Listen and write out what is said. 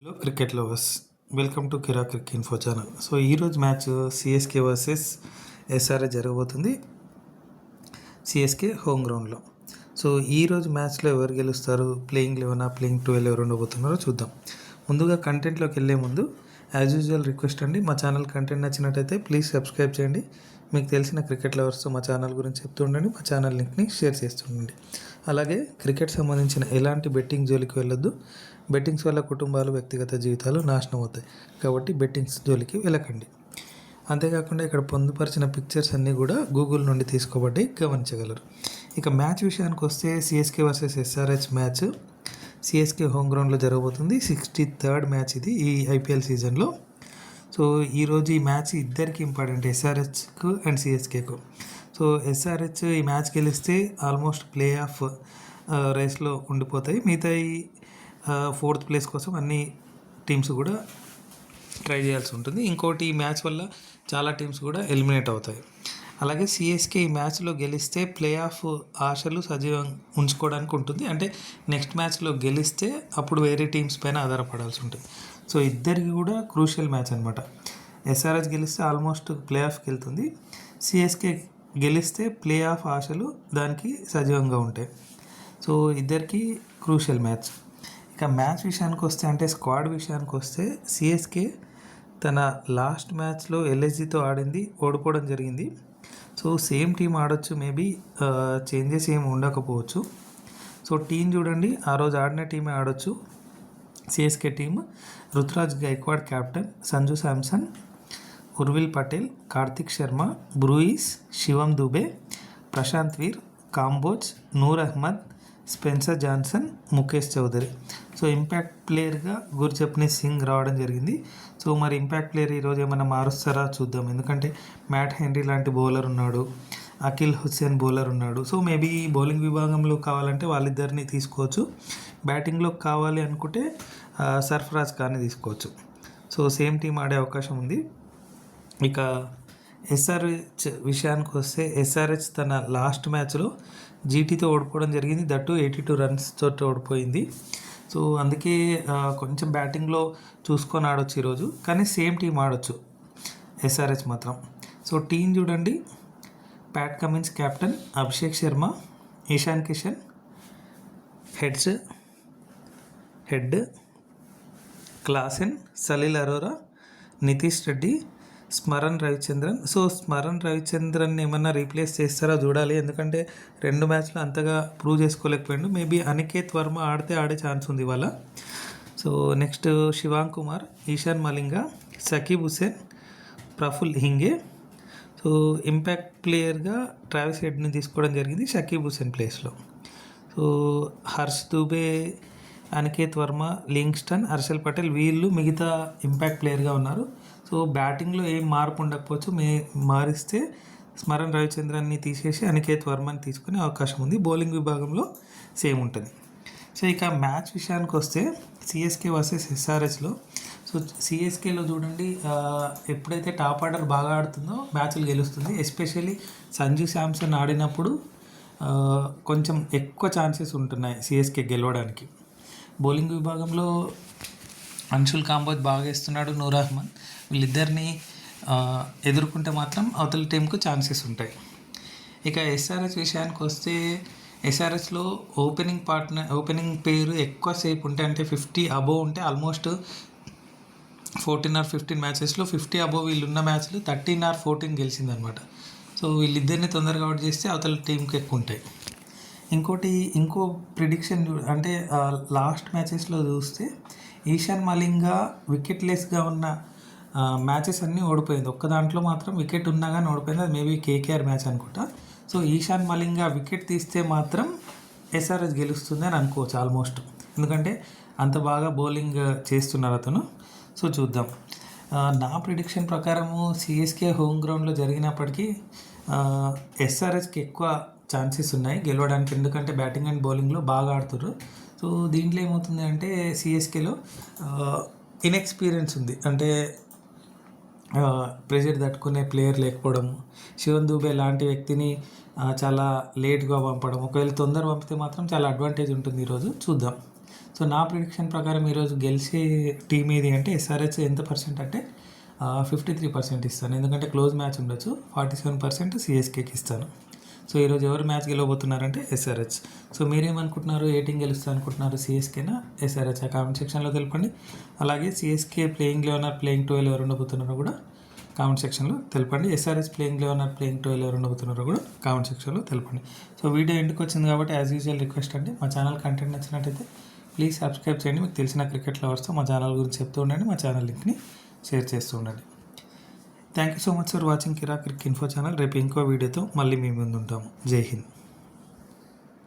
Hello cricket lovers, welcome to Kira Crick info channel. So ఈరోజు match CSK versus SRH జరగబోతుంది CSK home గ్రౌండ్లో. So ఈరోజు మ్యాచ్లో ఎవరు గెలుస్తారు, ప్లేయింగ్ 11 ప్లేయింగ్ 12 ఎవరు ఉండబోతున్నారో చూద్దాం. ముందుగా కంటెంట్లోకి వెళ్ళే ముందు యాజ్ యూజువల్ రిక్వెస్ట్ అండి, మా ఛానల్ కంటెంట్ నచ్చినట్టయితే ప్లీజ్ సబ్స్క్రైబ్ చేయండి. మీకు తెలిసిన క్రికెట్ లవర్స్తో మా ఛానల్ గురించి చెప్తూ ఉండండి, మా ఛానల్ లింక్ని షేర్ చేస్తుండండి. అలాగే క్రికెట్ సంబంధించిన ఎలాంటి బెట్టింగ్ జోలికి వెళ్ళొద్దు. బెట్టింగ్స్ వల్ల కుటుంబాలు, వ్యక్తిగత జీవితాలు నాశనం అవుతాయి, కాబట్టి బెట్టింగ్స్ జోలికి వెళ్ళకండి. అంతేకాకుండా ఇక్కడ పొందుపరిచిన పిక్చర్స్ అన్నీ కూడా గూగుల్ నుండి తీసుకోబట్టి గమనించగలరు. ఇక మ్యాచ్ విషయానికి వస్తే CSK versus SRH match CSK home గ్రౌండ్లో జరగబోతుంది. 63rd మ్యాచ్ ఇది ఈ ఐపీఎల్ సీజన్లో. సో ఈరోజు ఈ మ్యాచ్ ఇద్దరికి ఇంపార్టెంట్, ఎస్ఆర్హెచ్కు అండ్ సిఎస్కేకు. సో ఎస్ఆర్హెచ్ ఈ మ్యాచ్ గెలిస్తే ఆల్మోస్ట్ ప్లే ఆఫ్ రేస్లో ఉండిపోతాయి. మిగతా 4th ప్లేస్ కోసం అన్ని టీమ్స్ కూడా ట్రై చేయాల్సి ఉంటుంది. ఇంకోటి ఈ మ్యాచ్ వల్ల చాలా టీమ్స్ కూడా ఎలిమినేట్ అవుతాయి. అలాగే సిఎస్కే ఈ మ్యాచ్లో గెలిస్తే ప్లే ఆఫ్ ఆశలు సజీవం ఉంచుకోవడానికి ఉంటుంది. అంటే నెక్స్ట్ మ్యాచ్లో గెలిస్తే అప్పుడు వేరే టీమ్స్ పైన ఆధారపడాల్సి ఉంటుంది. సో ఇద్దరికి కూడా క్రూషియల్ మ్యాచ్ అనమాట. ఎస్ఆర్హెచ్ గెలిస్తే ఆల్మోస్ట్ ప్లే ఆఫ్కి వెళ్తుంది, సిఎస్కే గెలిస్తే ప్లే ఆఫ్ ఆశలు దానికి సజీవంగా ఉంటాయి. సో ఇద్దరికి క్రూషియల్ మ్యాచ్. ఇక మ్యాచ్ విషయానికి వస్తే, అంటే స్క్వాడ్ విషయానికి వస్తే, సిఎస్కే తన లాస్ట్ మ్యాచ్లో ఎల్ఎస్జితో ఆడింది, ఓడిపోవడం జరిగింది. సో సేమ్ టీం ఆడొచ్చు, మేబీ చేంజెస్ ఏమి ఉండకపోవచ్చు. సో టీం చూడండి, ఆ రోజు ఆడిన టీమే ఆడొచ్చు. CSK team Ruturaj Gaikwad captain, Sanju Samson, Urvil Patel, Kartik Sharma, Brevis, Shivam Dube, Prashant Veer, Kamboj, Noor Ahmad, Spencer Johnson, Mukesh Choudhary. So impact ప్లేయర్గా గుర్జప్నీత్ సింగ్ రావడం జరిగింది. సో మరి ఇంపాక్ట్ ప్లేయర్ ఈరోజు ఏమైనా మారుస్తారా చూద్దాం. ఎందుకంటే మ్యాట్ హెన్రీ లాంటి బౌలర్ ఉన్నాడు, అఖిల్ హుస్సేన్ బౌలర్ ఉన్నాడు. సో మేబీ బౌలింగ్ విభాగంలో కావాలంటే వాళ్ళిద్దరిని తీసుకోవచ్చు. బ్యాటింగ్లో కావాలి అనుకుంటే సర్ఫరాజ్ ఖాన్ని తీసుకోవచ్చు. సో సేమ్ టీం ఆడే అవకాశం ఉంది. ఇక ఎస్ఆర్హెచ్ విషయానికి వస్తే, ఎస్ఆర్హెచ్ తన లాస్ట్ మ్యాచ్లో జీటీతో ఓడిపోవడం జరిగింది. దట్టు 82 runs తోటి ఓడిపోయింది. సో అందుకే కొంచెం బ్యాటింగ్లో చూసుకొని ఆడొచ్చు ఈరోజు, కానీ సేమ్ టీం ఆడొచ్చు ఎస్ఆర్హెచ్ మాత్రం. సో టీం చూడండి, Pat Cummins captain, Abhishek Sharma, Ishan Kishan Head, Klaasen, Salil Arora, Nitish Reddy, Smaran Ravichandran. So Smaran Ravichandran ఏమన్నా రీప్లేస్ చేస్తారా చూడాలి, ఎందుకంటే 2 మ్యాచ్లు అంతగా ప్రూవ్ చేసుకోలేకపోయాడు. మేబీ అనికేత్ వర్మ ఆడే ఛాన్స్ ఉంది ఇవాళ. So next Shivang Kumar, Eshan Malinga, Sakib Hussain, Praful Hinge. So impact ప్లేయర్గా ట్రావిస్ హెడ్ని తీసుకోవడం జరిగింది షకీబ్ హుసేన్ ప్లేస్లో. సో హర్ష్ దూబే, అనికేత్ వర్మ, లింగ్స్టన్, హర్షల్ పటేల్ వీళ్ళు మిగతా ఇంపాక్ట్ ప్లేయర్గా ఉన్నారు. సో బ్యాటింగ్లో ఏం మార్పు ఉండకపోవచ్చు, మారిస్తే స్మరణ్ రవిచంద్రన్ని తీసేసి అనికేత్ వర్మని తీసుకునే అవకాశం ఉంది. బౌలింగ్ విభాగంలో సేమ్ ఉంటుంది. సో ఇక మ్యాచ్ విషయానికి వస్తే, సిఎస్కే వర్సెస్ ఎస్ఆర్హెచ్లో, సో సిఎస్కేలో చూడండి, ఎప్పుడైతే టాప్ ఆర్డర్ బాగా ఆడుతుందో మ్యాచ్లు గెలుస్తుంది. ఎస్పెషల్లీ సంజు శాంసన్ ఆడినప్పుడు కొంచెం ఎక్కువ ఛాన్సెస్ ఉంటున్నాయి సిఎస్కే గెలవడానికి. బౌలింగ్ విభాగంలో అన్షుల్ కాంబోజ్ బాగా వేస్తున్నాడు, నూర్ అహ్మద్. వీళ్ళిద్దరిని ఎదుర్కొంటే మాత్రం అవతల టీంకు ఛాన్సెస్ ఉంటాయి. ఇక ఎస్ఆర్హెచ్ విషయానికి వస్తే, ఎస్ఆర్హెచ్లో ఓపెనింగ్ పేరు ఎక్కువసేపు ఉంటే, అంటే 50 అబోవ్ ఉంటే, ఆల్మోస్ట్ 14 or 15 మ్యాచెస్లో 50 అబోవ్ వీళ్ళున్న మ్యాచ్లు 13 or 14 గెలిచిందనమాట. సో వీళ్ళిద్దరిని తొందరగా అవుట్ చేస్తే అవతల టీంకి ఎక్కువ ఉంటాయి. ఇంకో ప్రిడిక్షన్ అంటే లాస్ట్ మ్యాచెస్లో చూస్తే ఈశాన్ మలింగ వికెట్లెస్గా ఉన్న మ్యాచెస్ అన్నీ ఓడిపోయింది. ఒక్క దాంట్లో మాత్రం వికెట్ ఉన్నా కానీ ఓడిపోయింది, అది మేబీ కేకేఆర్ మ్యాచ్ అనుకుంటా. సో ఈశాన్ మలింగ వికెట్ తీస్తే మాత్రం ఎస్ఆర్హెచ్ గెలుస్తుంది అని అనుకోవచ్చు ఆల్మోస్ట్, ఎందుకంటే అంత బాగా బౌలింగ్ చేస్తున్నారు అతను. సో చూద్దాం. నా ప్రిడిక్షన్ ప్రకారము సిఎస్కే హోమ్ గ్రౌండ్లో జరిగినప్పటికీ ఎస్ఆర్హెచ్కి ఎక్కువ ఛాన్సెస్ ఉన్నాయి గెలవడానికి, ఎందుకంటే బ్యాటింగ్ అండ్ బౌలింగ్లో బాగా ఆడుతున్నారు. సో దీంట్లో ఏమవుతుంది అంటే, సిఎస్కేలో ఇన్ఎక్స్పీరియన్స్ ఉంది, అంటే ప్రెషర్ తట్టుకునే ప్లేయర్ లేకపోవడం, శివన్ దూబే లాంటి వ్యక్తిని చాలా లేట్గా పంపడం. ఒకవేళ తొందర పంపితే మాత్రం చాలా అడ్వాంటేజ్ ఉంటుంది ఈరోజు. చూద్దాం. సో నా ప్రిడిక్షన్ ప్రకారం ఈరోజు గెలిచే టీం ఏది అంటే ఎస్ఆర్హెచ్ ఎంత పర్సెంట్ అంటే 53% ఇస్తాను. ఎందుకంటే క్లోజ్ మ్యాచ్ ఉండొచ్చు. 47% సిఎస్కేకి ఇస్తాను. సో ఈరోజు ఎవరు మ్యాచ్ గెలవబోతున్నారంటే ఎస్ఆర్హెచ్. సో మీరేమనుకుంటున్నారు? ఏ టీం గెలుస్తా అనుకుంటున్నారు? సిఎస్కేనా ఎస్ఆర్హెచ్? ఆ కామెంట్ సెక్షన్లో తెలపండి. అలాగే సిఎస్కే ప్లేయింగ్ 11 ఆర్ ప్లేయింగ్ 12 ఎవరు ఉండబోతున్నారో కూడా కామెంట్ సెక్షన్లో తెలపండి. ఎస్ఆర్హెచ్ ప్లేయింగ్ 11 ఆర్ ప్లేయింగ్ 12 ఎవరు ఉండబోతున్నారో కూడా కామెంట్ సెక్షన్లో తెలపండి. సో వీడియో ఎందుకు వచ్చింది కాబట్టి యాజ్ యూజువల్ రిక్వెస్ట్ అండి, మా ఛానల్ కంటెంట్ నచ్చినట్టయితే ప్లీజ్ సబ్స్క్రైబ్ చేయండి. మీకు తెలిసిన క్రికెట్ లవర్స్తో మా ఛానల్ గురించి చెప్తూ ఉండండి. మా ఛానల్ లింక్ని షేర్ చేస్తూ ఉండండి. Thank you so much for watching Kira Crick info channel. రేపు ఇంకో వీడియోతో మళ్ళీ మీ ముందు ఉంటాము. జై హింద్.